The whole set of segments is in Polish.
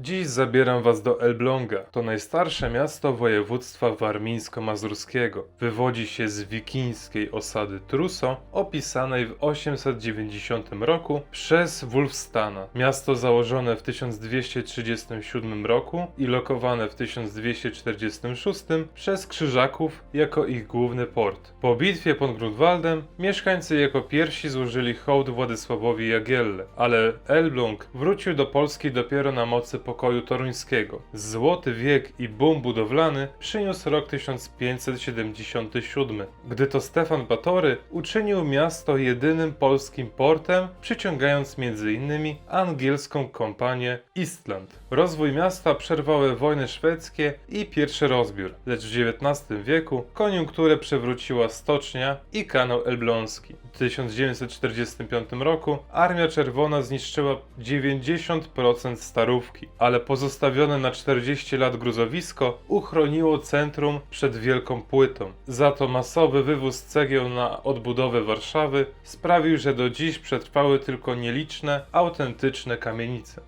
Dziś zabieram was do Elbląga. To najstarsze miasto województwa warmińsko-mazurskiego. Wywodzi się z wikińskiej osady Truso, opisanej w 890 roku przez Wulfstana. Miasto założone w 1237 roku i lokowane w 1246 przez Krzyżaków jako ich główny port. Po bitwie pod Grunwaldem mieszkańcy jako pierwsi złożyli hołd Władysławowi Jagielle, ale Elbląg wrócił do Polski dopiero na mocy pokoju toruńskiego. Złoty wiek i boom budowlany przyniósł rok 1577, gdy to Stefan Batory uczynił miasto jedynym polskim portem, przyciągając m.in. angielską kompanię Istland. Rozwój miasta przerwały wojny szwedzkie i pierwszy rozbiór, lecz w XIX wieku koniunkturę przewróciła stocznia i kanał elbląski. W 1945 roku Armia Czerwona zniszczyła 90% Starówki, ale pozostawione na 40 lat gruzowisko uchroniło centrum przed wielką płytą. Za to masowy wywóz cegieł na odbudowę Warszawy sprawił, że do dziś przetrwały tylko nieliczne, autentyczne kamienice.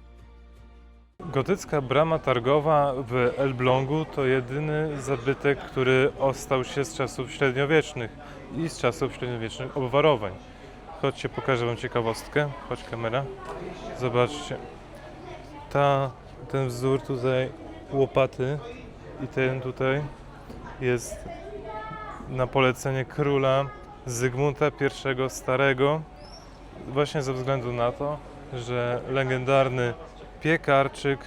Gotycka brama targowa w Elblągu to jedyny zabytek, który ostał się z czasów średniowiecznych i z czasów średniowiecznych obwarowań. Chodźcie, pokażę wam ciekawostkę. Chodź kamera. Zobaczcie. Ten wzór tutaj łopaty i ten tutaj jest na polecenie króla Zygmunta I Starego, właśnie ze względu na to, że legendarny Piekarczyk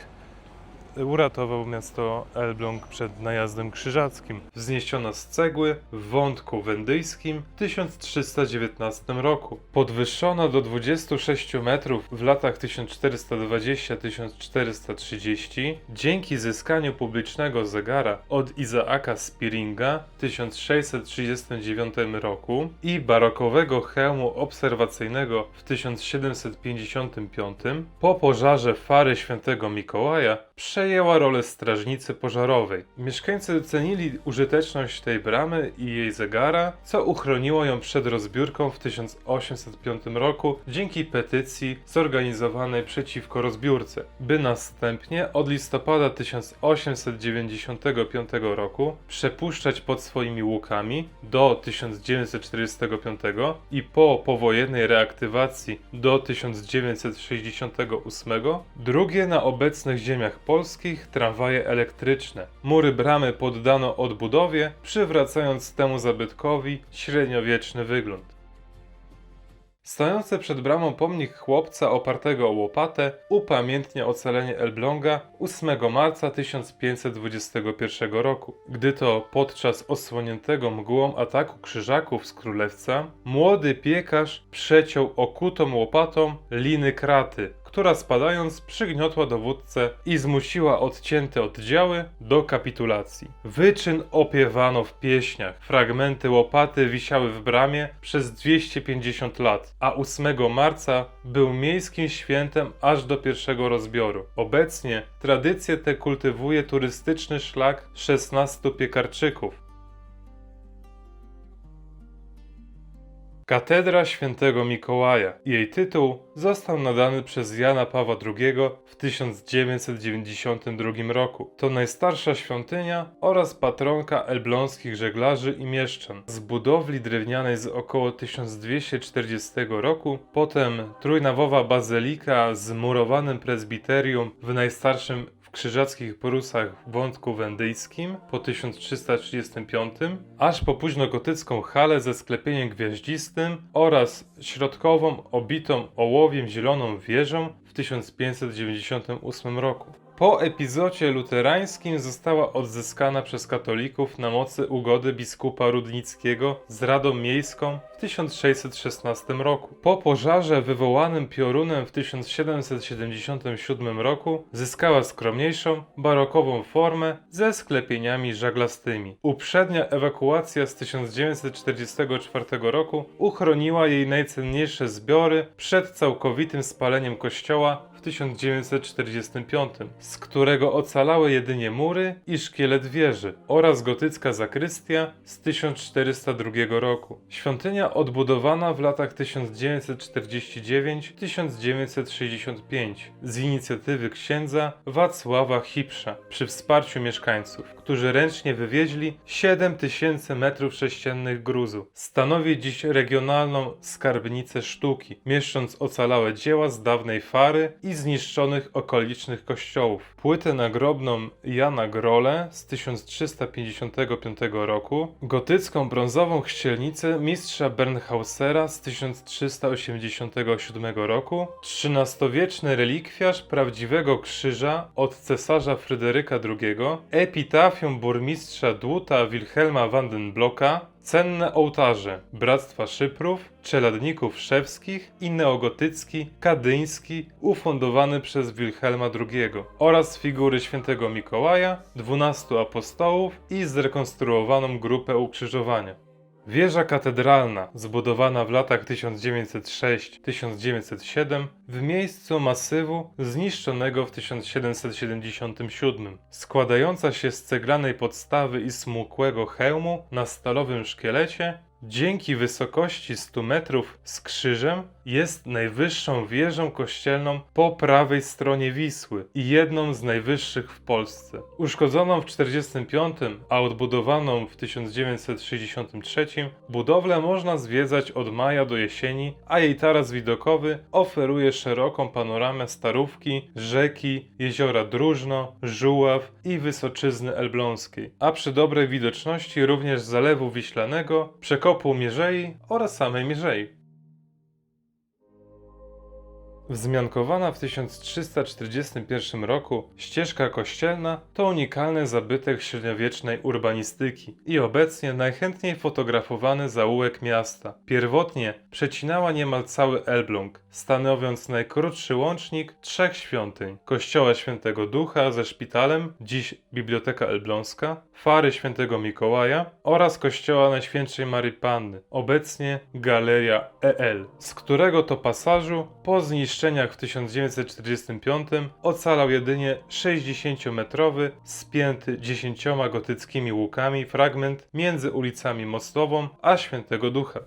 uratował miasto Elbląg przed najazdem krzyżackim. Wzniesiona z cegły w wątku wendyjskim w 1319 roku. Podwyższona do 26 metrów w latach 1420-1430 dzięki zyskaniu publicznego zegara od Izaaka Spiringa w 1639 roku i barokowego hełmu obserwacyjnego w 1755 po pożarze Fary Świętego Mikołaja przejęła rolę strażnicy pożarowej. Mieszkańcy docenili użyteczność tej bramy i jej zegara, co uchroniło ją przed rozbiórką w 1805 roku dzięki petycji zorganizowanej przeciwko rozbiórce, by następnie od listopada 1895 roku przepuszczać pod swoimi łukami do 1945 i po powojennej reaktywacji do 1968 drugie na obecnych ziemiach polskich tramwaje elektryczne. Mury bramy poddano odbudowie, przywracając temu zabytkowi średniowieczny wygląd. Stojący przed bramą pomnik chłopca opartego o łopatę upamiętnia ocalenie Elbląga 8 marca 1521 roku, gdy to podczas osłoniętego mgłą ataku krzyżaków z Królewca młody piekarz przeciął okutą łopatą liny kraty, która spadając przygniotła dowódcę i zmusiła odcięte oddziały do kapitulacji. Wyczyn opiewano w pieśniach. Fragmenty łopaty wisiały w bramie przez 250 lat, a 8 marca był miejskim świętem aż do pierwszego rozbioru. Obecnie tradycję tę kultywuje turystyczny szlak 16 piekarczyków. Katedra Świętego Mikołaja. Jej tytuł został nadany przez Jana Pawła II w 1992 roku. To najstarsza świątynia oraz patronka elbląskich żeglarzy i mieszczan. Z budowli drewnianej z około 1240 roku, potem trójnawowa bazylika z murowanym prezbiterium w najstarszym krzyżackich porusach w wątku wendyjskim po 1335, aż po późnogotycką halę ze sklepieniem gwiaździstym oraz środkową obitą ołowiem zieloną wieżą w 1598 roku. Po epizodzie luterańskim została odzyskana przez katolików na mocy ugody biskupa Rudnickiego z Radą Miejską w 1616 roku. Po pożarze wywołanym piorunem w 1777 roku zyskała skromniejszą, barokową formę ze sklepieniami żaglastymi. Uprzednia ewakuacja z 1944 roku uchroniła jej najcenniejsze zbiory przed całkowitym spaleniem kościoła w 1945, z którego ocalały jedynie mury i szkielet wieży oraz gotycka zakrystia z 1402 roku. Świątynia odbudowana w latach 1949-1965 z inicjatywy księdza Wacława Hipsza przy wsparciu mieszkańców, którzy ręcznie wywieźli 7000 m3 gruzu. Stanowi dziś regionalną skarbnicę sztuki, mieszcząc ocalałe dzieła z dawnej Fary i zniszczonych okolicznych kościołów. Płytę nagrobną Jana Grole z 1355 roku, gotycką brązową chrzcielnicę mistrza Bernhausera z 1387 roku, XIII-wieczny relikwiarz prawdziwego krzyża od cesarza Fryderyka II, epitafium burmistrza Dłuta Wilhelma van den Blocka, cenne ołtarze Bractwa Szyprów, czeladników szewskich i neogotycki, kadyński, ufundowany przez Wilhelma II oraz figury świętego Mikołaja, 12 apostołów i zrekonstruowaną grupę ukrzyżowania. Wieża katedralna, zbudowana w latach 1906-1907 w miejscu masywu zniszczonego w 1777, składająca się z ceglanej podstawy i smukłego hełmu na stalowym szkielecie, dzięki wysokości 100 metrów z krzyżem jest najwyższą wieżą kościelną po prawej stronie Wisły i jedną z najwyższych w Polsce. Uszkodzoną w 1945, a odbudowaną w 1963, budowlę można zwiedzać od maja do jesieni, a jej taras widokowy oferuje szeroką panoramę Starówki, rzeki, jeziora Dróżno, Żuław i Wysoczyzny Elbląskiej, a przy dobrej widoczności również Zalewu Wiślanego, przekopu Mierzei oraz samej Mierzei. Wzmiankowana w 1341 roku ścieżka kościelna to unikalny zabytek średniowiecznej urbanistyki i obecnie najchętniej fotografowany zaułek miasta. Pierwotnie przecinała niemal cały Elbląg, stanowiąc najkrótszy łącznik trzech świątyń: kościoła Świętego Ducha ze szpitalem, dziś Biblioteka Elbląska, Fary Świętego Mikołaja oraz kościoła Najświętszej Maryi Panny, obecnie Galeria EL, z którego to pasażu po zniszczeniach w 1945 ocalał jedynie 60-metrowy, spięty 10 gotyckimi łukami fragment między ulicami Mostową a Świętego Ducha.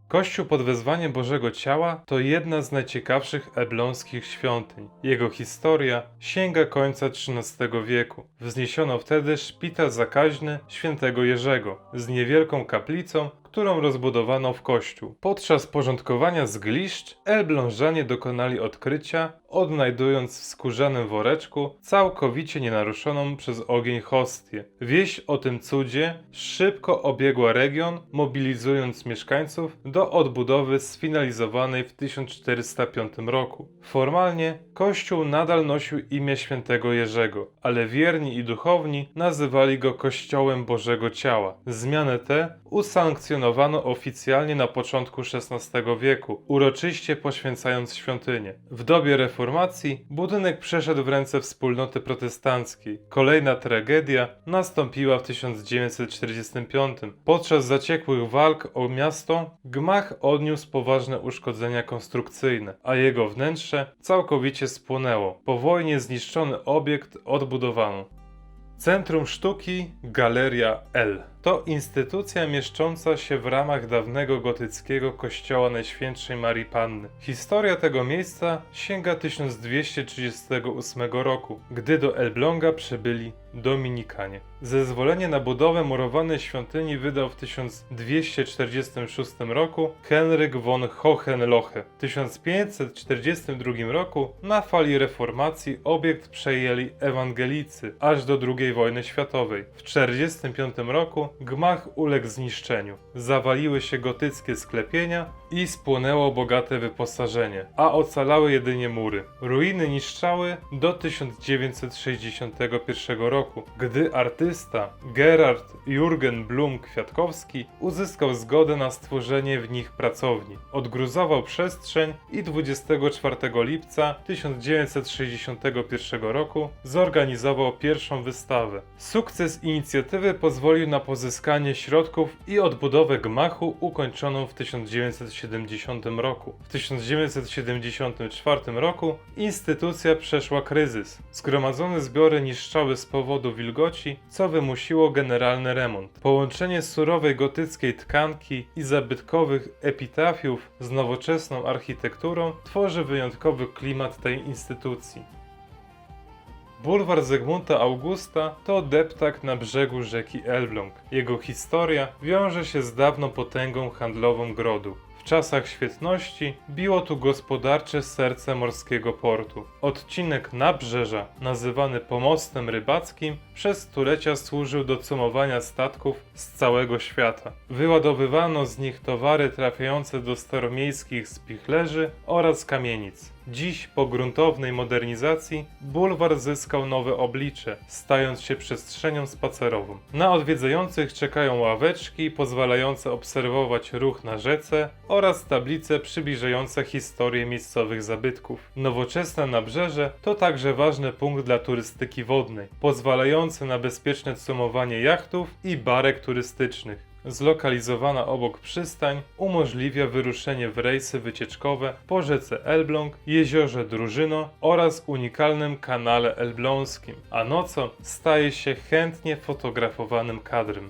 Kościół pod wezwaniem Bożego Ciała to jedna z najciekawszych elbląskich świątyń. Jego historia sięga końca XIII wieku. Wzniesiono wtedy szpital zakaźny świętego Jerzego z niewielką kaplicą, którą rozbudowano w kościół. Podczas porządkowania zgliszcz Elblążanie dokonali odkrycia, odnajdując w skórzanym woreczku całkowicie nienaruszoną przez ogień hostię. Wieść o tym cudzie szybko obiegła region, mobilizując mieszkańców do odbudowy sfinalizowanej w 1405 roku. Formalnie kościół nadal nosił imię świętego Jerzego, ale wierni i duchowni nazywali go Kościołem Bożego Ciała. Zmianę tę usankcjonowano oficjalnie na początku XVI wieku, uroczyście poświęcając świątynię. W dobie reformacji budynek przeszedł w ręce wspólnoty protestanckiej. Kolejna tragedia nastąpiła w 1945. Podczas zaciekłych walk o miasto gmach odniósł poważne uszkodzenia konstrukcyjne, a jego wnętrze całkowicie spłonęło. Po wojnie zniszczony obiekt odbudowano. Centrum Sztuki Galeria L. To instytucja mieszcząca się w ramach dawnego gotyckiego kościoła Najświętszej Maryi Panny. Historia tego miejsca sięga 1238 roku, gdy do Elbląga przybyli Dominikanie. Zezwolenie na budowę murowanej świątyni wydał w 1246 roku Henryk von Hohenlohe. W 1542 roku na fali reformacji obiekt przejęli ewangelicy aż do II wojny światowej. W 1945 roku gmach uległ zniszczeniu. Zawaliły się gotyckie sklepienia i spłonęło bogate wyposażenie, a ocalały jedynie mury. Ruiny niszczały do 1961 roku, gdy artysta Gerard Jürgen Blum-Kwiatkowski uzyskał zgodę na stworzenie w nich pracowni. Odgruzował przestrzeń i 24 lipca 1961 roku zorganizował pierwszą wystawę. Sukces inicjatywy pozwolił na pozyskanie pozyskanie środków i odbudowę gmachu ukończoną w 1970 roku. W 1974 roku instytucja przeszła kryzys. Zgromadzone zbiory niszczały z powodu wilgoci, co wymusiło generalny remont. Połączenie surowej gotyckiej tkanki i zabytkowych epitafiów z nowoczesną architekturą tworzy wyjątkowy klimat tej instytucji. Bulwar Zygmunta Augusta to deptak na brzegu rzeki Elbląg. Jego historia wiąże się z dawną potęgą handlową Grodu. W czasach świetności biło tu gospodarcze serce morskiego portu. Odcinek nabrzeża, nazywany pomostem rybackim, przez stulecia służył do cumowania statków z całego świata. Wyładowywano z nich towary trafiające do staromiejskich spichlerzy oraz kamienic. Dziś, po gruntownej modernizacji, bulwar zyskał nowe oblicze, stając się przestrzenią spacerową. Na odwiedzających czekają ławeczki pozwalające obserwować ruch na rzece oraz tablice przybliżające historię miejscowych zabytków. Nowoczesne nabrzeże to także ważny punkt dla turystyki wodnej, pozwalający na bezpieczne cumowanie jachtów i barek turystycznych. Zlokalizowana obok przystań umożliwia wyruszenie w rejsy wycieczkowe po rzece Elbląg, jeziorze Drużyno oraz unikalnym kanale elbląskim, a nocą staje się chętnie fotografowanym kadrem.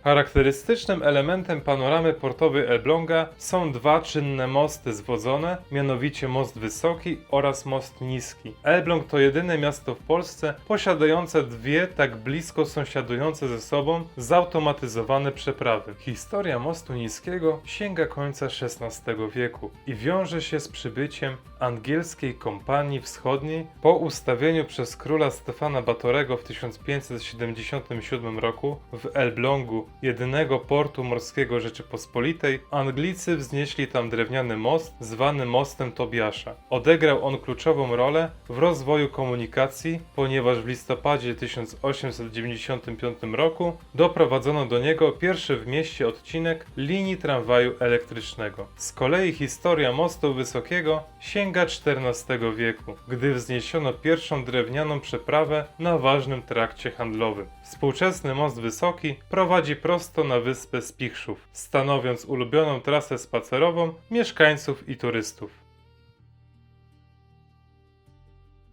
Charakterystycznym elementem panoramy portowej Elbląga są dwa czynne mosty zwodzone, mianowicie most wysoki oraz most niski. Elbląg to jedyne miasto w Polsce posiadające dwie tak blisko sąsiadujące ze sobą zautomatyzowane przeprawy. Historia mostu niskiego sięga końca XVI wieku i wiąże się z przybyciem angielskiej kompanii wschodniej po ustawieniu przez króla Stefana Batorego w 1577 roku w Elblągu jedynego portu morskiego Rzeczypospolitej, Anglicy wznieśli tam drewniany most zwany Mostem Tobiasza. Odegrał on kluczową rolę w rozwoju komunikacji, ponieważ w listopadzie 1895 roku doprowadzono do niego pierwszy w mieście odcinek linii tramwaju elektrycznego. Z kolei historia mostu wysokiego sięga XIV wieku, gdy wzniesiono pierwszą drewnianą przeprawę na ważnym trakcie handlowym. Współczesny most wysoki prowadzi prosto na wyspę Spichrzów, stanowiąc ulubioną trasę spacerową mieszkańców i turystów.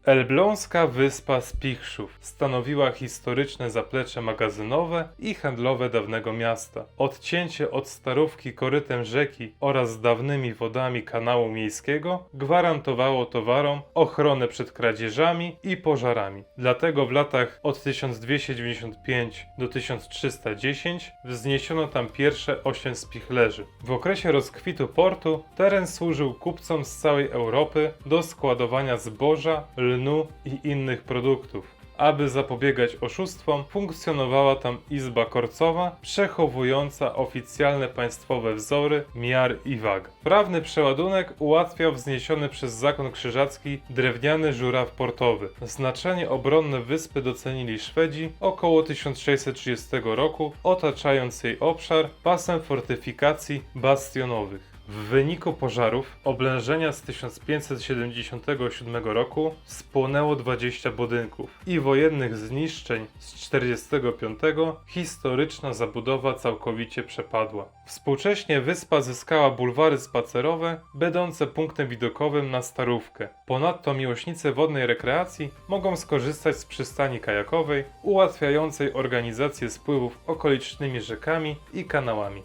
Elbląska wyspa Spichrzów stanowiła historyczne zaplecze magazynowe i handlowe dawnego miasta. Odcięcie od Starówki korytem rzeki oraz dawnymi wodami kanału miejskiego gwarantowało towarom ochronę przed kradzieżami i pożarami. Dlatego w latach od 1295 do 1310 wzniesiono tam pierwsze 8 spichlerzy. W okresie rozkwitu portu teren służył kupcom z całej Europy do składowania zboża, lnu i innych produktów. Aby zapobiegać oszustwom, funkcjonowała tam izba korcowa przechowująca oficjalne państwowe wzory, miar i wag. Prawny przeładunek ułatwiał wzniesiony przez zakon krzyżacki drewniany żuraw portowy. Znaczenie obronne wyspy docenili Szwedzi około 1630 roku, otaczając jej obszar pasem fortyfikacji bastionowych. W wyniku pożarów oblężenia z 1577 roku spłonęło 20 budynków i wojennych zniszczeń z 45 historyczna zabudowa całkowicie przepadła. Współcześnie wyspa zyskała bulwary spacerowe, będące punktem widokowym na Starówkę. Ponadto miłośnicy wodnej rekreacji mogą skorzystać z przystani kajakowej, ułatwiającej organizację spływów okolicznymi rzekami i kanałami.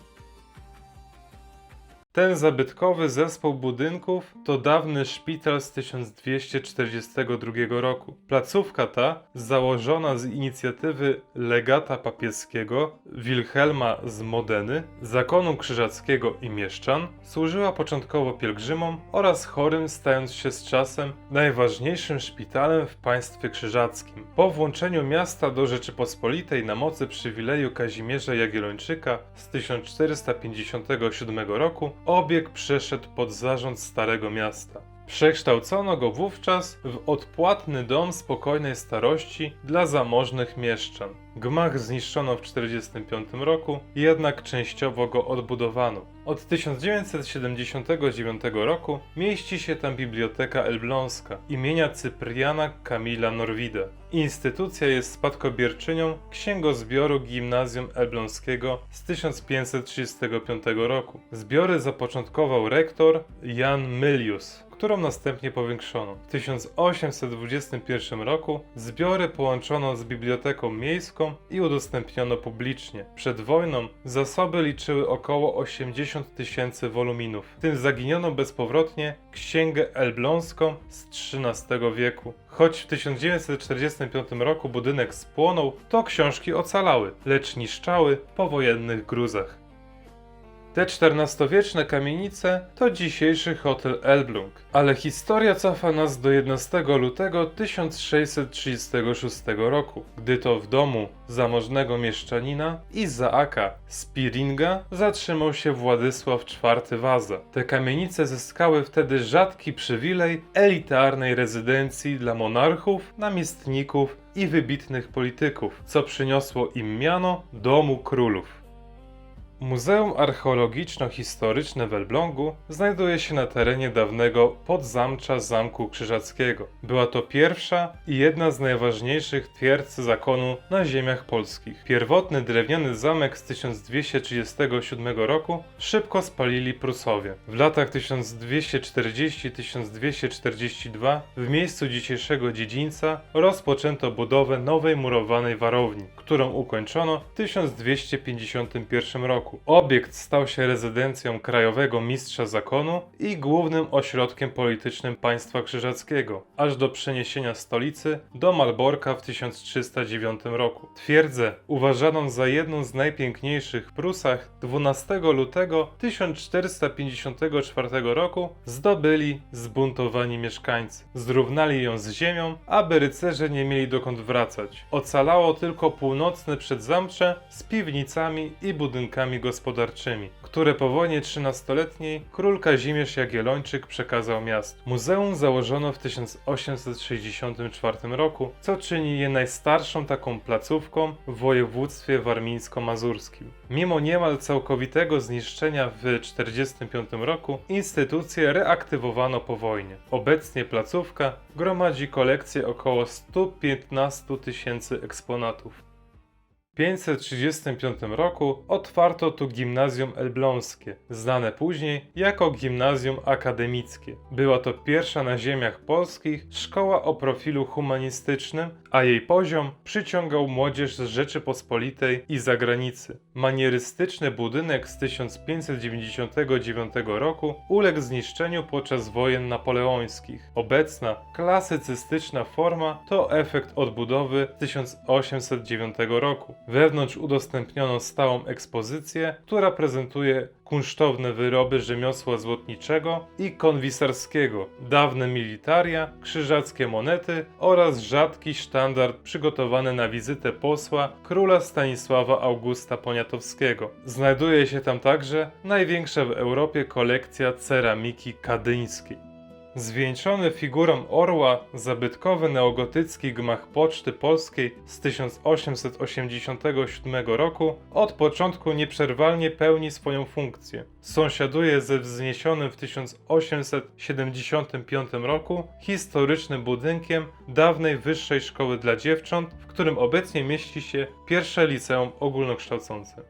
Ten zabytkowy zespół budynków to dawny szpital z 1242 roku. Placówka ta, założona z inicjatywy legata papieskiego Wilhelma z Modeny, zakonu krzyżackiego i mieszczan, służyła początkowo pielgrzymom oraz chorym, stając się z czasem najważniejszym szpitalem w państwie krzyżackim. Po włączeniu miasta do Rzeczypospolitej na mocy przywileju Kazimierza Jagiellończyka z 1457 roku obieg przeszedł pod zarząd Starego Miasta. Przekształcono go wówczas w odpłatny dom spokojnej starości dla zamożnych mieszczan. Gmach zniszczono w 1945 roku, jednak częściowo go odbudowano. Od 1979 roku mieści się tam Biblioteka Elbląska imienia Cypriana Kamila Norwida. Instytucja jest spadkobierczynią Księgozbioru Gimnazjum Elbląskiego z 1535 roku. Zbiory zapoczątkował rektor Jan Mylius, którą następnie powiększono. W 1821 roku zbiory połączono z Biblioteką Miejską i udostępniono publicznie. Przed wojną zasoby liczyły około 80 000 woluminów. W tym zaginiono bezpowrotnie Księgę Elbląską z XIII wieku. Choć w 1945 roku budynek spłonął, to książki ocalały, lecz niszczały w powojennych gruzach. Te XIV-wieczne kamienice to dzisiejszy hotel Elbląg, ale historia cofa nas do 11 lutego 1636 roku, gdy to w domu zamożnego mieszczanina Izaaka Spiringa zatrzymał się Władysław IV Waza. Te kamienice zyskały wtedy rzadki przywilej elitarnej rezydencji dla monarchów, namiestników i wybitnych polityków, co przyniosło im miano Domu Królów. Muzeum Archeologiczno-Historyczne w Elblągu znajduje się na terenie dawnego podzamcza Zamku Krzyżackiego. Była to pierwsza i jedna z najważniejszych twierdz zakonu na ziemiach polskich. Pierwotny drewniany zamek z 1237 roku szybko spalili Prusowie. W latach 1240-1242 w miejscu dzisiejszego dziedzińca rozpoczęto budowę nowej murowanej warowni, którą ukończono w 1251 roku. Obiekt stał się rezydencją krajowego mistrza zakonu i głównym ośrodkiem politycznym państwa krzyżackiego, aż do przeniesienia stolicy do Malborka w 1309 roku. Twierdzę uważaną za jedną z najpiękniejszych w Prusach 12 lutego 1454 roku zdobyli zbuntowani mieszkańcy. Zrównali ją z ziemią, aby rycerze nie mieli dokąd wracać. Ocalało tylko północne przedzamcze z piwnicami i budynkami gospodarczymi, które po wojnie 13-letniej król Kazimierz Jagiellończyk przekazał miastu. Muzeum założono w 1864 roku, co czyni je najstarszą taką placówką w województwie warmińsko-mazurskim. Mimo niemal całkowitego zniszczenia w 1945 roku instytucję reaktywowano po wojnie. Obecnie placówka gromadzi kolekcję około 115 000 eksponatów. W 535 roku otwarto tu Gimnazjum Elbląskie, znane później jako Gimnazjum Akademickie. Była to pierwsza na ziemiach polskich szkoła o profilu humanistycznym, a jej poziom przyciągał młodzież z Rzeczypospolitej i zagranicy. Manierystyczny budynek z 1599 roku uległ zniszczeniu podczas wojen napoleońskich. Obecna, klasycystyczna forma to efekt odbudowy z 1809 roku. Wewnątrz udostępniono stałą ekspozycję, która prezentuje kunsztowne wyroby rzemiosła złotniczego i konwisarskiego, dawne militaria, krzyżackie monety oraz rzadki sztandar przygotowany na wizytę posła króla Stanisława Augusta Poniatowskiego. Znajduje się tam także największa w Europie kolekcja ceramiki kadyńskiej. Zwieńczony figurą orła, zabytkowy neogotycki gmach Poczty Polskiej z 1887 roku od początku nieprzerwalnie pełni swoją funkcję. Sąsiaduje ze wzniesionym w 1875 roku historycznym budynkiem dawnej Wyższej Szkoły dla Dziewcząt, w którym obecnie mieści się pierwsze liceum ogólnokształcące.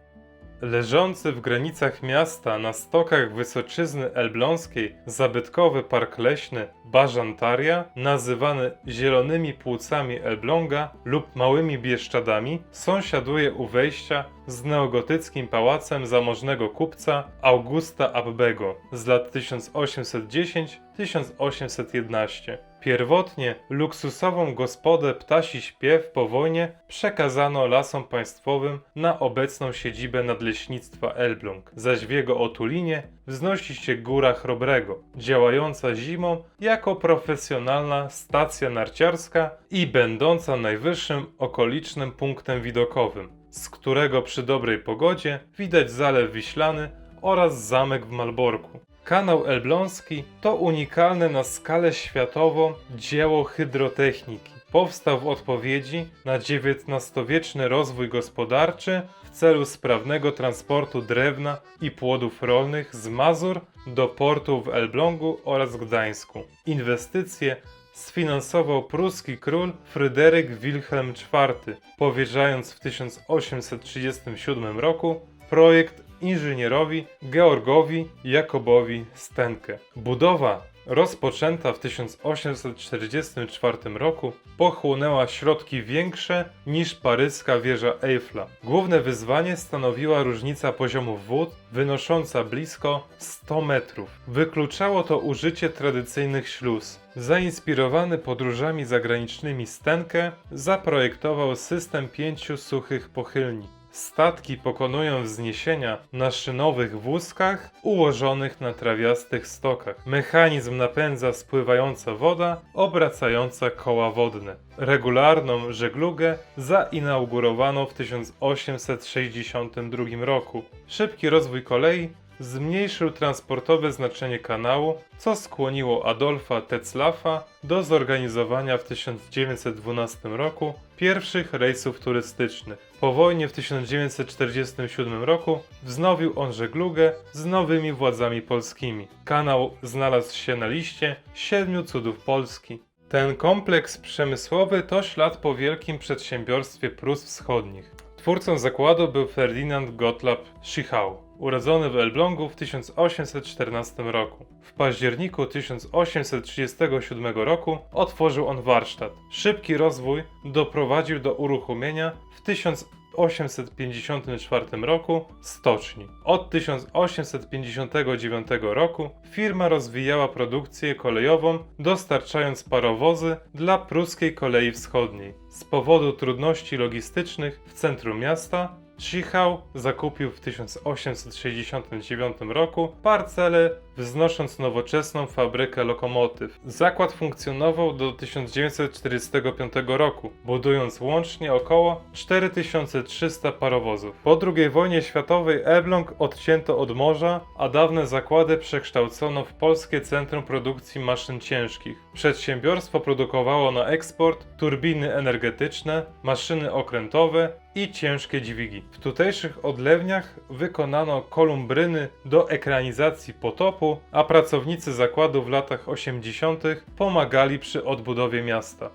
Leżący w granicach miasta na stokach Wysoczyzny Elbląskiej zabytkowy park leśny Bażantaria, nazywany Zielonymi Płucami Elbląga lub Małymi Bieszczadami, sąsiaduje u wejścia z neogotyckim pałacem zamożnego kupca Augusta Abbego z lat 1810-1811. Pierwotnie luksusową gospodę Ptasi Śpiew po wojnie przekazano Lasom Państwowym na obecną siedzibę Nadleśnictwa Elbląg, zaś w jego otulinie wznosi się Góra Chrobrego, działająca zimą jako profesjonalna stacja narciarska i będąca najwyższym okolicznym punktem widokowym, z którego przy dobrej pogodzie widać Zalew Wiślany oraz zamek w Malborku. Kanał Elbląski to unikalne na skalę światową dzieło hydrotechniki. Powstał w odpowiedzi na XIX-wieczny rozwój gospodarczy w celu sprawnego transportu drewna i płodów rolnych z Mazur do portu w Elblągu oraz Gdańsku. Inwestycje sfinansował pruski król Fryderyk Wilhelm IV, powierzając w 1837 roku projekt inżynierowi Georgowi Jakobowi Stenke. Budowa, rozpoczęta w 1844 roku, pochłonęła środki większe niż paryska wieża Eiffla. Główne wyzwanie stanowiła różnica poziomów wód wynosząca blisko 100 metrów. Wykluczało to użycie tradycyjnych śluz. Zainspirowany podróżami zagranicznymi Stenke zaprojektował system 5 suchych pochylni. Statki pokonują wzniesienia na szynowych wózkach ułożonych na trawiastych stokach. Mechanizm napędza spływająca woda, obracająca koła wodne. Regularną żeglugę zainaugurowano w 1862 roku. Szybki rozwój kolei zmniejszył transportowe znaczenie kanału, co skłoniło Adolfa Tetzlaffa do zorganizowania w 1912 roku pierwszych rejsów turystycznych. Po wojnie w 1947 roku wznowił on żeglugę z nowymi władzami polskimi. Kanał znalazł się na liście 7 cudów Polski. Ten kompleks przemysłowy to ślad po wielkim przedsiębiorstwie Prus Wschodnich. Twórcą zakładu był Ferdynand Gottlob Schichau, urodzony w Elblągu w 1814 roku. W październiku 1837 roku otworzył on warsztat. Szybki rozwój doprowadził do uruchomienia w 1854 roku stoczni. Od 1859 roku firma rozwijała produkcję kolejową, dostarczając parowozy dla pruskiej kolei wschodniej. Z powodu trudności logistycznych w centrum miasta Schichau zakupił w 1869 roku parcelę, wznosząc nowoczesną fabrykę lokomotyw. Zakład funkcjonował do 1945 roku, budując łącznie około 4300 parowozów. Po II wojnie światowej Elbląg odcięto od morza, a dawne zakłady przekształcono w Polskie Centrum Produkcji Maszyn Ciężkich. Przedsiębiorstwo produkowało na eksport turbiny energetyczne, maszyny okrętowe i ciężkie dźwigi. W tutejszych odlewniach wykonano kolumbryny do ekranizacji Potopu, a pracownicy zakładu w latach 80. pomagali przy odbudowie miasta.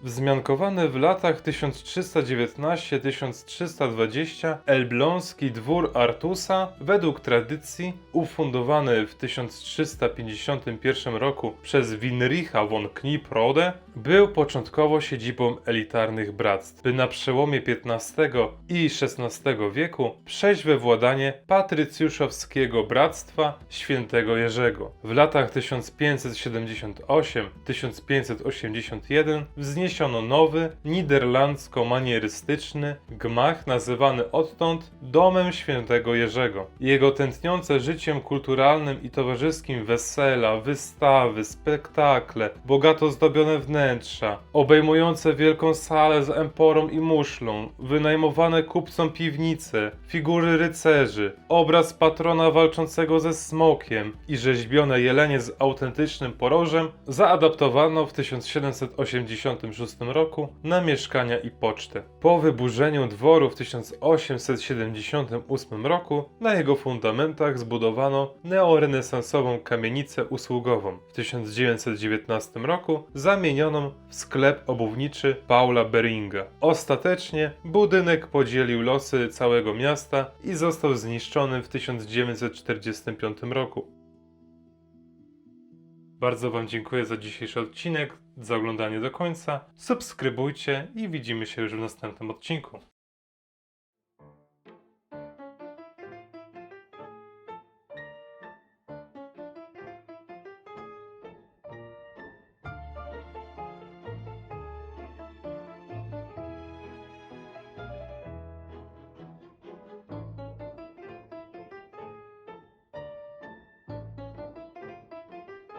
Wzmiankowany w latach 1319-1320 elbląski dwór Artusa, według tradycji ufundowany w 1351 roku przez Winricha von Kniprode, był początkowo siedzibą elitarnych bractw, by na przełomie XV i XVI wieku przejść we władanie patrycjuszowskiego bractwa świętego Jerzego. W latach 1578-1581 wzniesiono nowy, niderlandzko-manierystyczny gmach nazywany odtąd Domem Świętego Jerzego. Jego tętniące życiem kulturalnym i towarzyskim wesela, wystawy, spektakle, bogato zdobione wnętrza, obejmujące wielką salę z emporą i muszlą, wynajmowane kupcom piwnice, figury rycerzy, obraz patrona walczącego ze smokiem i rzeźbione jelenie z autentycznym porożem zaadaptowano w 1786 roku na mieszkania i pocztę. Po wyburzeniu dworu w 1878 roku na jego fundamentach zbudowano neorenesansową kamienicę usługową. W 1919 roku zamienioną w sklep obuwniczy Paula Beringa. Ostatecznie budynek podzielił losy całego miasta i został zniszczony w 1945 roku. Bardzo Wam dziękuję za dzisiejszy odcinek, za oglądanie do końca. Subskrybujcie i widzimy się już w następnym odcinku.